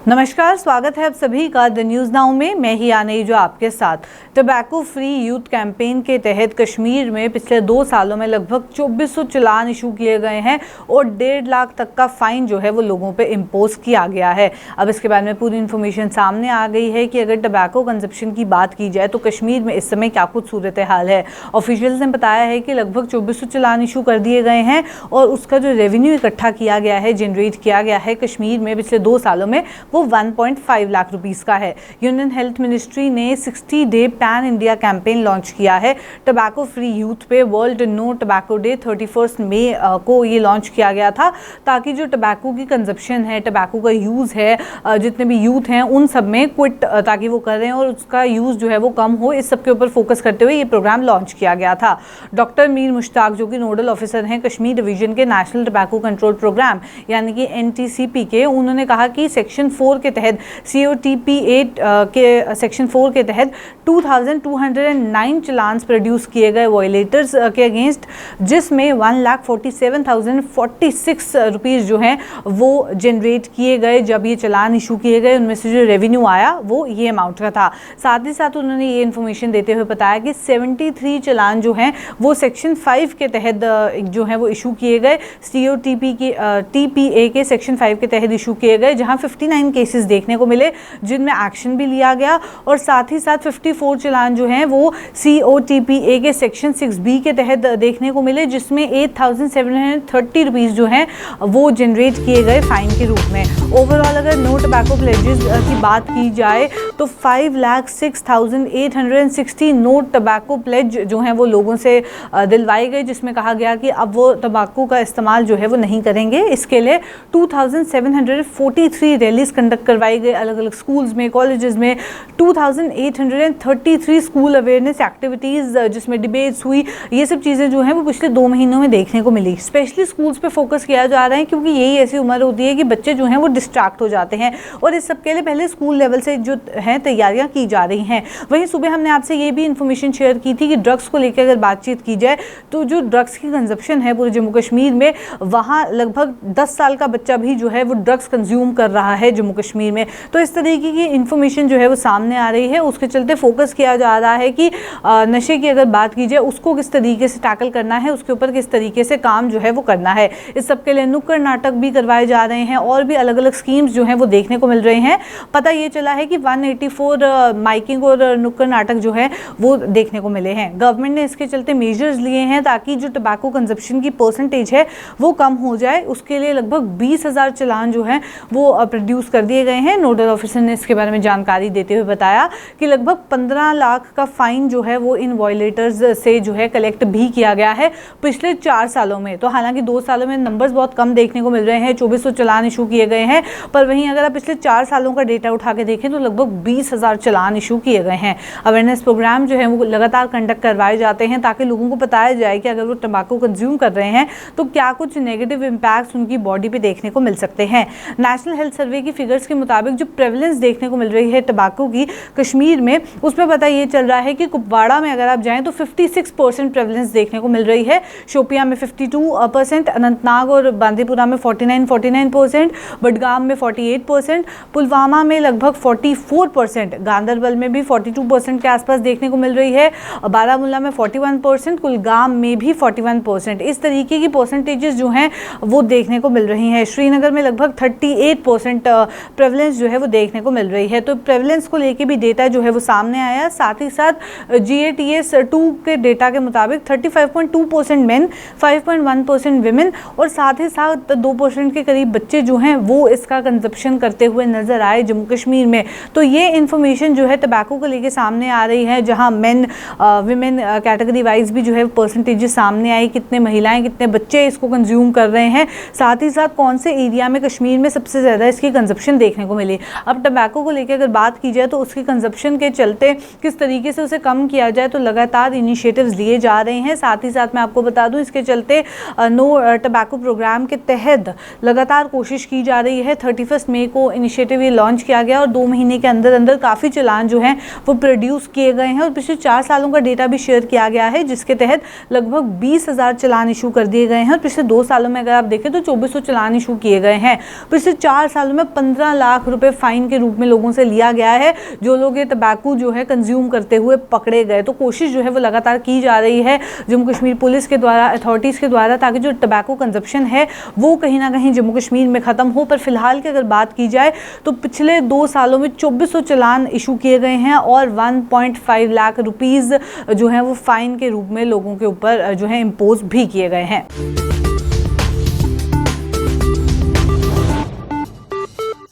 नमस्कार, स्वागत है आप सभी का द न्यूज़ नाउ में। मैं ही आने जो आपके साथ। टबैको फ्री यूथ कैंपेन के तहत कश्मीर में पिछले 2 सालों में लगभग 2400 चालान इशू किए गए हैं और 1.5 लाख तक का फाइन जो है वो लोगों पे इम्पोज किया गया है। अब इसके बारे में पूरी इन्फॉर्मेशन सामने आ गई है कि अगर टबैको कंजप्शन की बात की जाए तो कश्मीर में इस समय क्या कुछ सूरत हाल है। ऑफिशियल्स ने बताया है कि लगभग 2400 चालान इशू कर दिए गए हैं और उसका जो रेवेन्यू इकट्ठा किया गया है, जनरेट किया गया है कश्मीर में पिछले 2 सालों में, वो 1.5 लाख रुपीस का है। यूनियन हेल्थ मिनिस्ट्री ने 60 day pan India campaign launch किया है टबैको फ्री यूथ पे। वर्ल्ड नो टबैको डे 31 मई को ये लॉन्च किया गया था ताकि जो टबैको की कंजप्शन है, टबैको का यूज़ है, जितने भी यूथ हैं उन सब में क्विट ताकि वो करें और उसका यूज़ जो है वो कम हो, इस सब के ऊपर फोकस करते हुए ये प्रोग्राम लॉन्च किया गया था। डॉक्टर मीर मुश्ताक जो कि नोडल ऑफिसर हैं कश्मीर डिवीजन के नेशनल टबैको कंट्रोल प्रोग्राम यानी कि NTCP के, उन्होंने कहा कि सेक्शन 4 के तहत COTP 8 के सेक्शन 4 के तहत 2209 चालान्स प्रोड्यूस किए गए वॉयलेटर्स के अगेंस्ट, जिसमें 1,47,046 रुपीज़ जो हैं वो जनरेट किए गए। जब ये चालान इशू किए गए उनमें से जो रेवेन्यू आया वो ये अमाउंट का था। साथ ही साथ उन्होंने ये इन्फॉर्मेशन देते हुए बताया कि 73 चालान जो हैं वो सेक्शन 5 के तहत जो है वो इशू किए गए, COTP के TPA के सेक्शन 5 के तहत इशू किए गए, जहां 59 केसेस देखने को मिले जिनमें एक्शन भी लिया गया। और साथ ही साथ 54 चालान जो हैं वो COTPA के सेक्शन 6B के तहत देखने को मिले, जिसमें 8,730 रुपीज़ जो हैं वो जनरेट किए गए फाइन के रूप में। ओवरऑल अगर नो टबैको प्लेजेस की बात की जाए तो 5,06,860 नो टबैको प्लेज जो हैं वो लोगों से दिलवाए गए, जिसमें कहा गया कि अब वो तंबाकू का इस्तेमाल जो है वो नहीं करेंगे। इसके लिए 2,743 रैलीज कंडक्ट करवाई गई अलग अलग स्कूल्स में, कॉलेजेस में। 2,833 स्कूल अवेयरनेस एक्टिविटीज़ जिसमें डिबेट्स हुई, ये सब चीज़ें जो हैं वो पिछले 2 महीनों में देखने को मिली। स्पेशली स्कूल्स पे फोकस किया जा रहा है क्योंकि यही ऐसी उम्र होती है कि बच्चे जो हैं वो डिस्ट्रैक्ट हो जाते हैं और इस सब के लिए पहले स्कूल लेवल से जो हैं तैयारियां की जा रही हैं। वहीं सुबह हमने आपसे ये भी इन्फॉर्मेशन शेयर की थी कि ड्रग्स को लेकर अगर बातचीत की जाए तो जो ड्रग्स की कंजप्शन है पूरे जम्मू कश्मीर में, वहाँ लगभग 10 साल का बच्चा भी जो है वो ड्रग्स कंज्यूम कर रहा है जम्मू कश्मीर में। तो इस तरीके की इन्फॉर्मेशन जो है वो सामने आ रही है, उसके चलते फोकस किया जा रहा है कि नशे की अगर बात की जाए उसको किस तरीके से टैकल करना है, उसके ऊपर किस तरीके से काम जो है वो करना है। इस सब के लिए नुक्कड़ नाटक भी करवाए जा रहे हैं और भी अलग अलग स्कीम्स जो हैं वो देखने को मिल रहे हैं। पता ये चला है कि 184 माइकिंग और नुक्कड़ नाटक जो है वो देखने को मिले हैं। गवर्नमेंट ने इसके चलते मेजर्स लिए हैं ताकि जो टबैको कंजप्शन की परसेंटेज है वो कम हो जाए। उसके लिए लगभग 20,000 चालान जो हैं वो प्रोड्यूस कर दिए गए हैं। नोडल ऑफिसर ने इसके बारे में जानकारी देते हुए बताया कि लगभग 15 लाख का फाइन जो है वो इन वॉयलेटर्स से जो है कलेक्ट भी किया गया है पिछले 4 सालों में। तो हालांकि 2 सालों में नंबर्स बहुत कम देखने को मिल रहे हैं, 2400 चालान इशू किए गए हैं, पर वहीं अगर आप पिछले 4 सालों का डेटा उठा के देखें तो लगभग 20,000 चालान इशू किए गए हैं। अवेयरनेस प्रोग्राम जो है वो लगातार कंडक्ट करवाए जाते हैं ताकि लोगों को बताया जाए कि अगर वो तंबाकू कंज्यूम कर रहे हैं तो क्या कुछ नेगेटिव इम्पैक्ट्स उनकी बॉडी पे देखने को मिल सकते हैं। नेशनल हेल्थ सर्वे की फिगर्स के मुताबिक जो प्रेवलेंस देखने को मिल रही है टबैको की कश्मीर में, उसमें पता ये चल रहा है कि कुपवाड़ा में अगर आप जाएं तो 56% प्रेवलेंस देखने को मिल रही है, शोपियां में 52%, अनंतनाग और बांदीपुरा में 49%, बडगाम में 48%, पुलवामा में लगभग 44%, गांदरबल में भी 42% के आसपास देखने को मिल रही है, बारामूला में 41%, कुलगाम में भी 41%। इस तरीके की परसेंटेजेस जो हैं वो देखने को मिल रही हैं। श्रीनगर में लगभग 38% प्रेवलेंस जो है वो देखने को मिल रही है। तो प्रेवलेंस को लेके भी डेटा जो है वो सामने आया। साथ ही साथ GATS 2 के डेटा के मुताबिक 35.2% मेन, 5.1% विमेन और साथ ही साथ 2% के करीब बच्चे जो हैं वो इसका कंजप्शन करते हुए नजर आए जम्मू कश्मीर में। तो ये इन्फॉर्मेशन जो है टबैको को लेके सामने आ रही है, जहां मेन विमेन कैटेगरी वाइज भी जो है परसेंटेजेस सामने आई, कितने महिलाएं कितने बच्चे इसको कंज्यूम कर रहे हैं, साथ ही साथ कौन से एरिया में कश्मीर में सबसे ज़्यादा इसकी कंजप्शन देखने को मिली। अब टबैको को लेकर अगर बात की जाए तो उसकी कंजप्शन के चलते किस तरीके से उसे कम किया जाए, तो लगातार इनिशिएटिव्स लिए जा रहे हैं। साथ ही साथ मैं आपको बता दूं इसके चलते नो टबैको प्रोग्राम के तहत लगातार कोशिश की जा रही है। 31 मई को इनिशिएटिव ये लॉन्च किया गया और 2 महीने के अंदर अंदर काफ़ी चालान जो हैं वो प्रोड्यूस किए गए हैं और पिछले 4 सालों का डेटा भी शेयर किया गया है, जिसके तहत लगभग 20,000 चालान इशू कर दिए गए हैं। और पिछले 2 सालों में अगर आप देखें तो 2400 चालान इशू किए गए हैं। पिछले 4 सालों में 15 लाख रुपए फाइन के रूप में लोगों से लिया गया है जो लोग ये तंबाकू जो है कंज्यूम करते हुए पकड़े गए। तो कोशिश जो है वो लगातार की जा रही है जम्मू कश्मीर पुलिस के द्वारा, अथॉरिटीज़ के द्वारा, ताकि जो तंबाकू कंजप्शन है वो कहीं ना कहीं जम्मू कश्मीर में ख़त्म हो। पर फिलहाल की अगर बात की जाए तो पिछले 2 सालों में 2400 चालान इशू किए गए हैं और 1.5 लाख रुपीज़ जो है वो फाइन के रूप में लोगों के ऊपर जो है इम्पोज भी किए गए हैं।